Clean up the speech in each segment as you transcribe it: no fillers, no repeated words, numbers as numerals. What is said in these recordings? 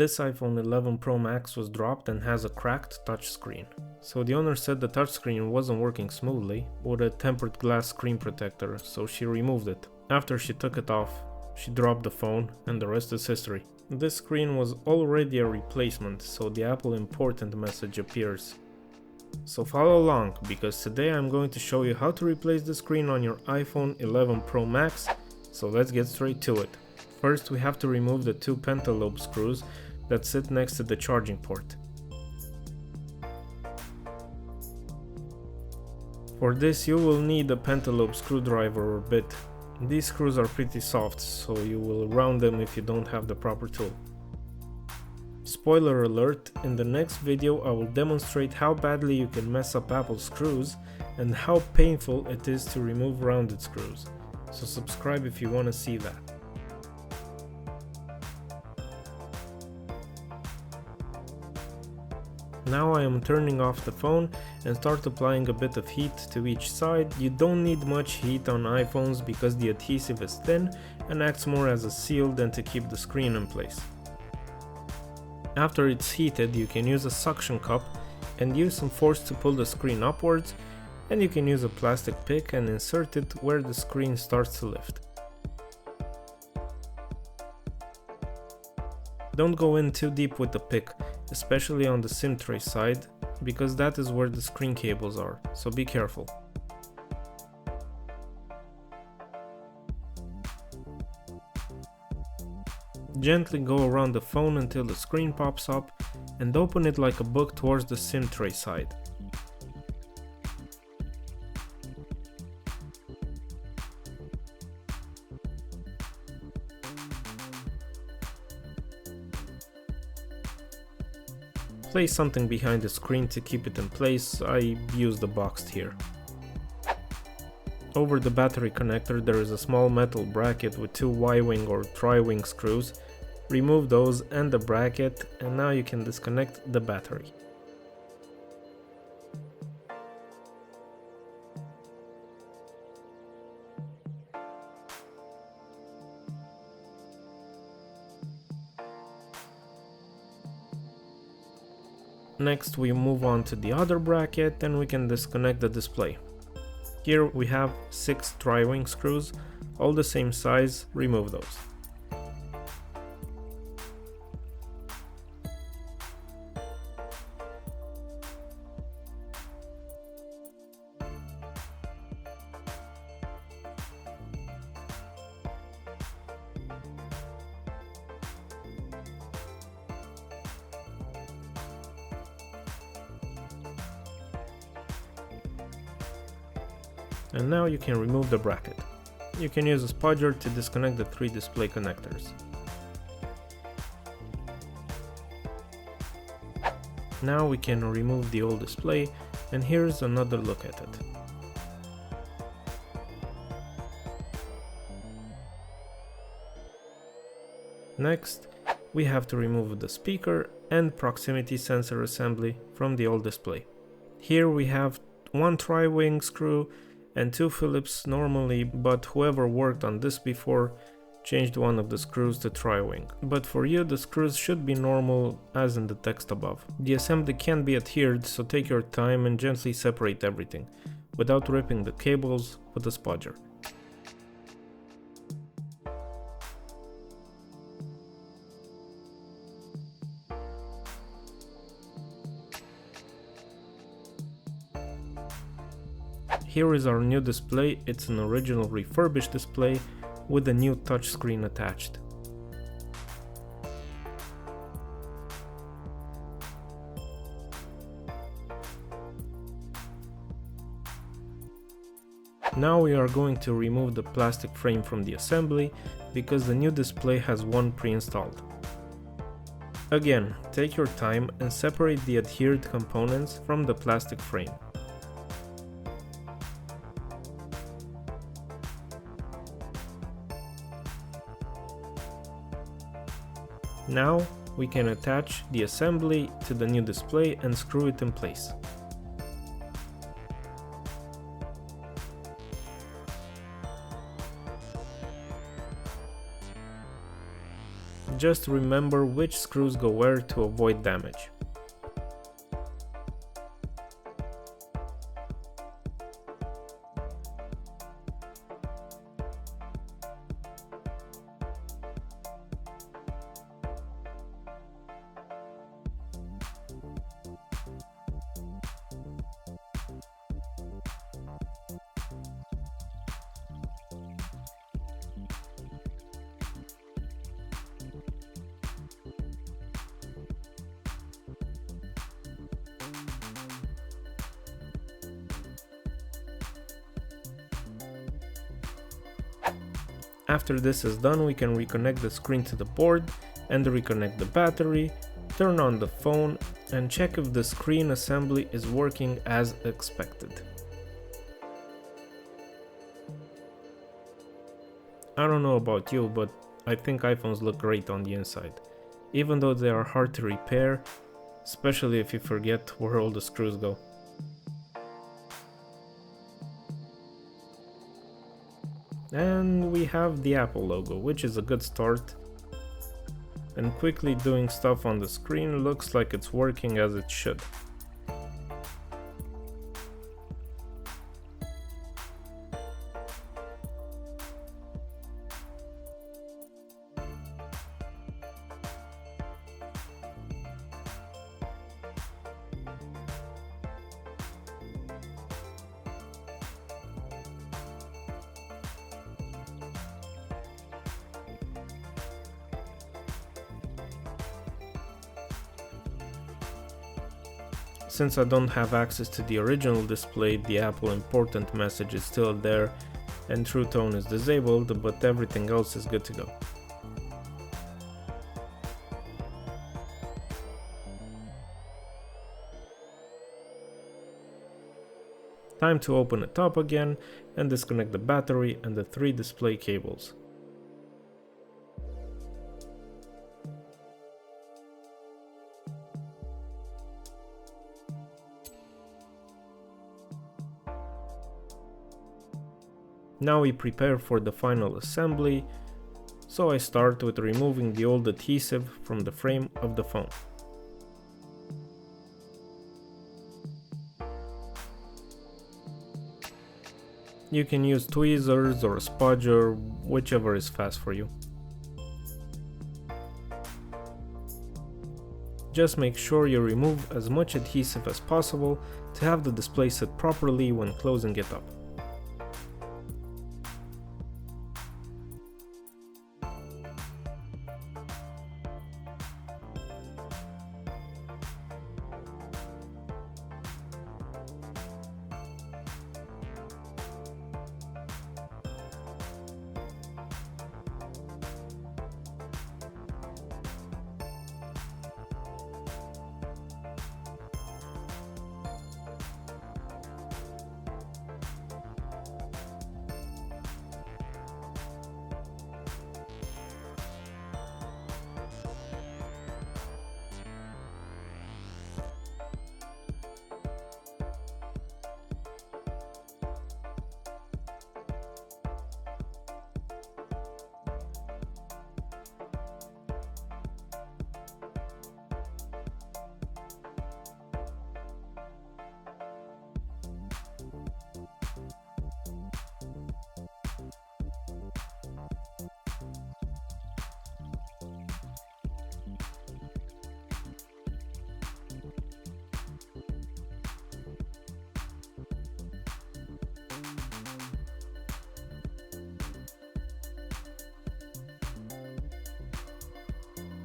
This iPhone 11 Pro Max was dropped and has a cracked touchscreen. So the owner said the touchscreen wasn't working smoothly with a tempered glass screen protector, so she removed it. After she took it off, she dropped the phone and the rest is history. This screen was already a replacement, so the Apple important message appears. So follow along, because today I'm going to show you how to replace the screen on your iPhone 11 Pro Max, so let's get straight to it. First, we have to remove the two pentalobe screws that sit next to the charging port. For this you will need a pentalobe screwdriver or bit. These screws are pretty soft, so you will round them if you don't have the proper tool. Spoiler alert, in the next video I will demonstrate how badly you can mess up Apple screws and how painful it is to remove rounded screws, so subscribe if you want to see that. Now I am turning off the phone and start applying a bit of heat to each side. You don't need much heat on iPhones because the adhesive is thin and acts more as a seal than to keep the screen in place. After it's heated, you can use a suction cup and use some force to pull the screen upwards, and you can use a plastic pick and insert it where the screen starts to lift. Don't go in too deep with the pick, especially on the SIM tray side, because that is where the screen cables are, so be careful. Gently go around the phone until the screen pops up and open it like a book towards the SIM tray side. Place something behind the screen to keep it in place. I use the box here. Over the battery connector there is a small metal bracket with two Y-wing or tri-wing screws. Remove those and the bracket, and now you can disconnect the battery. Next we move on to the other bracket and we can disconnect the display. Here we have 6 tri-wing screws, all the same size. Remove those. And now you can remove the bracket. You can use a spudger to disconnect the 3 display connectors. Now we can remove the old display, and here's another look at it. Next, we have to remove the speaker and proximity sensor assembly from the old display. Here we have 1 tri-wing screw and 2 Phillips normally, but whoever worked on this before changed one of the screws to tri-wing. But for you the screws should be normal as in the text above. The assembly can be adhered, so take your time and gently separate everything, without ripping the cables with a spudger. Here is our new display. It's an original refurbished display with a new touchscreen attached. Now we are going to remove the plastic frame from the assembly because the new display has one pre-installed. Again, take your time and separate the adhered components from the plastic frame. Now we can attach the assembly to the new display and screw it in place. Just remember which screws go where to avoid damage. After this is done, we can reconnect the screen to the board and reconnect the battery, turn on the phone, and check if the screen assembly is working as expected. I don't know about you, but I think iPhones look great on the inside, even though they are hard to repair, especially if you forget where all the screws go. And we have the Apple logo, which is a good start. And quickly doing stuff on the screen looks like it's working as it should. Since I don't have access to the original display, the Apple important message is still there and True Tone is disabled, but everything else is good to go. Time to open it up again and disconnect the battery and the 3 display cables. Now we prepare for the final assembly, so I start with removing the old adhesive from the frame of the phone. You can use tweezers or a spudger, whichever is fast for you. Just make sure you remove as much adhesive as possible to have the display sit properly when closing it up.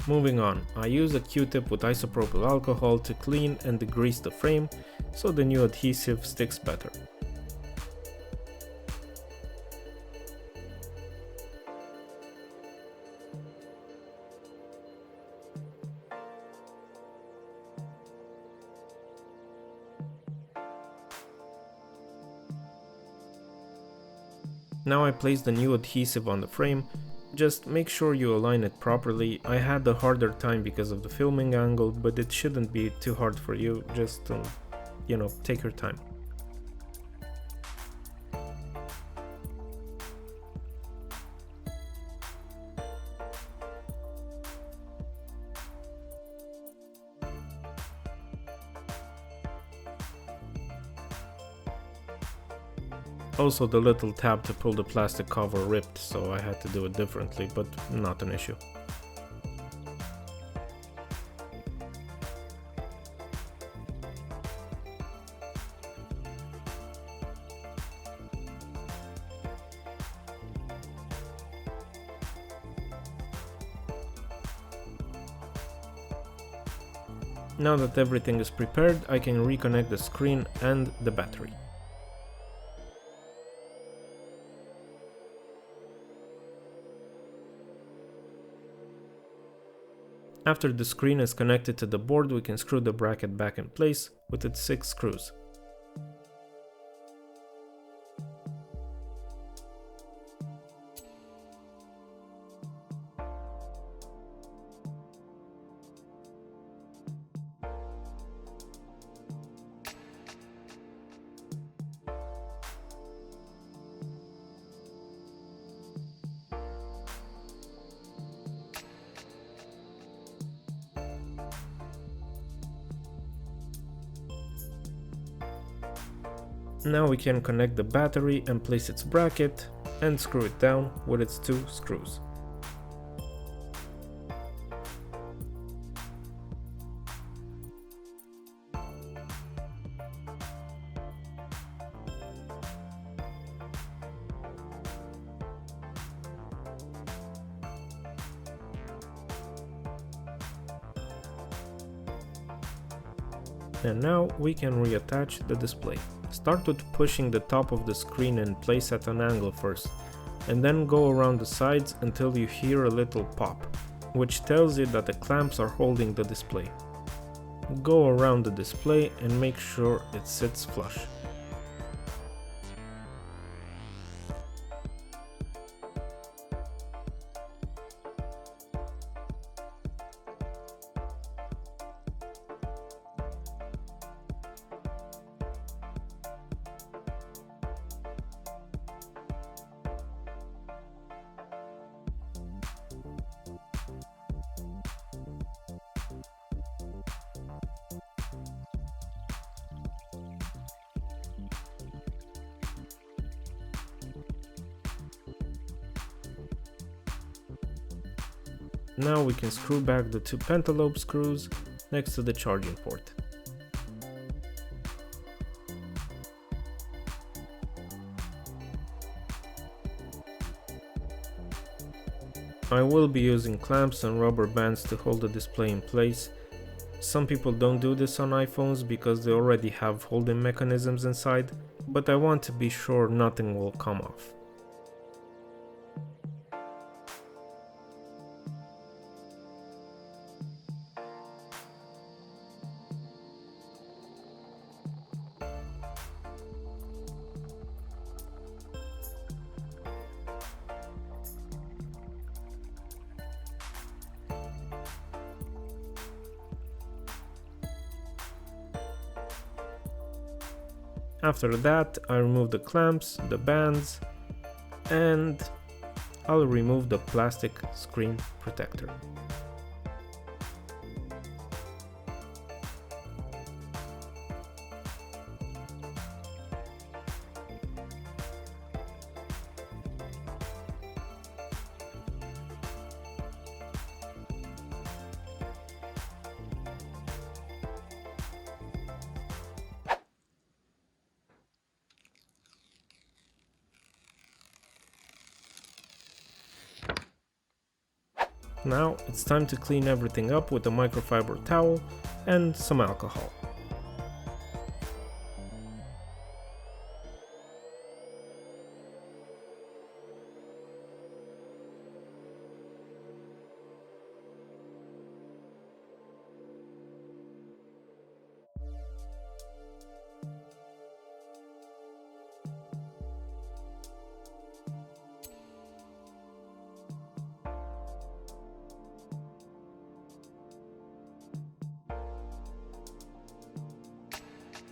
Moving on, I use a Q-tip with isopropyl alcohol to clean and degrease the frame so the new adhesive sticks better. Now I place the new adhesive on the frame. Just make sure you align it properly. I had a harder time because of the filming angle, but it shouldn't be too hard for you. Just, take your time. Also, the little tab to pull the plastic cover ripped, so I had to do it differently, but not an issue. Now that everything is prepared, I can reconnect the screen and the battery. After the screen is connected to the board, we can screw the bracket back in place with its 6 screws. Now we can connect the battery and place its bracket and screw it down with its 2 screws. And now we can reattach the display. Start with pushing the top of the screen in place at an angle first, and then go around the sides until you hear a little pop, which tells you that the clamps are holding the display. Go around the display and make sure it sits flush. Now we can screw back the 2 pentalobe screws next to the charging port. I will be using clamps and rubber bands to hold the display in place. Some people don't do this on iPhones because they already have holding mechanisms inside, but I want to be sure nothing will come off. After that, I remove the clamps, the bands, and I'll remove the plastic screen protector. Now it's time to clean everything up with a microfiber towel and some alcohol.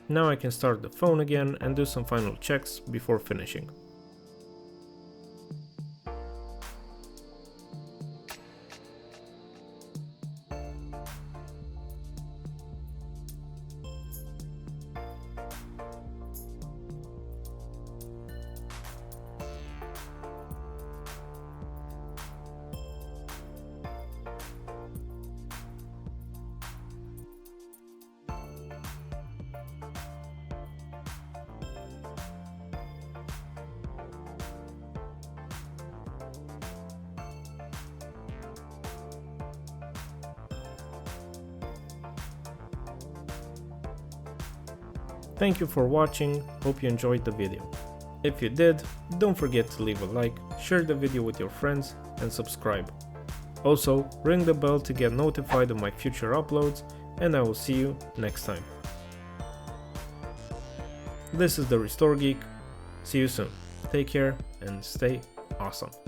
Now I can start the phone again and do some final checks before finishing. Thank you for watching, hope you enjoyed the video. If you did, don't forget to leave a like, share the video with your friends, and subscribe. Also, ring the bell to get notified of my future uploads, and I will see you next time. This is the Restore Geek. See you soon. Take care and stay awesome.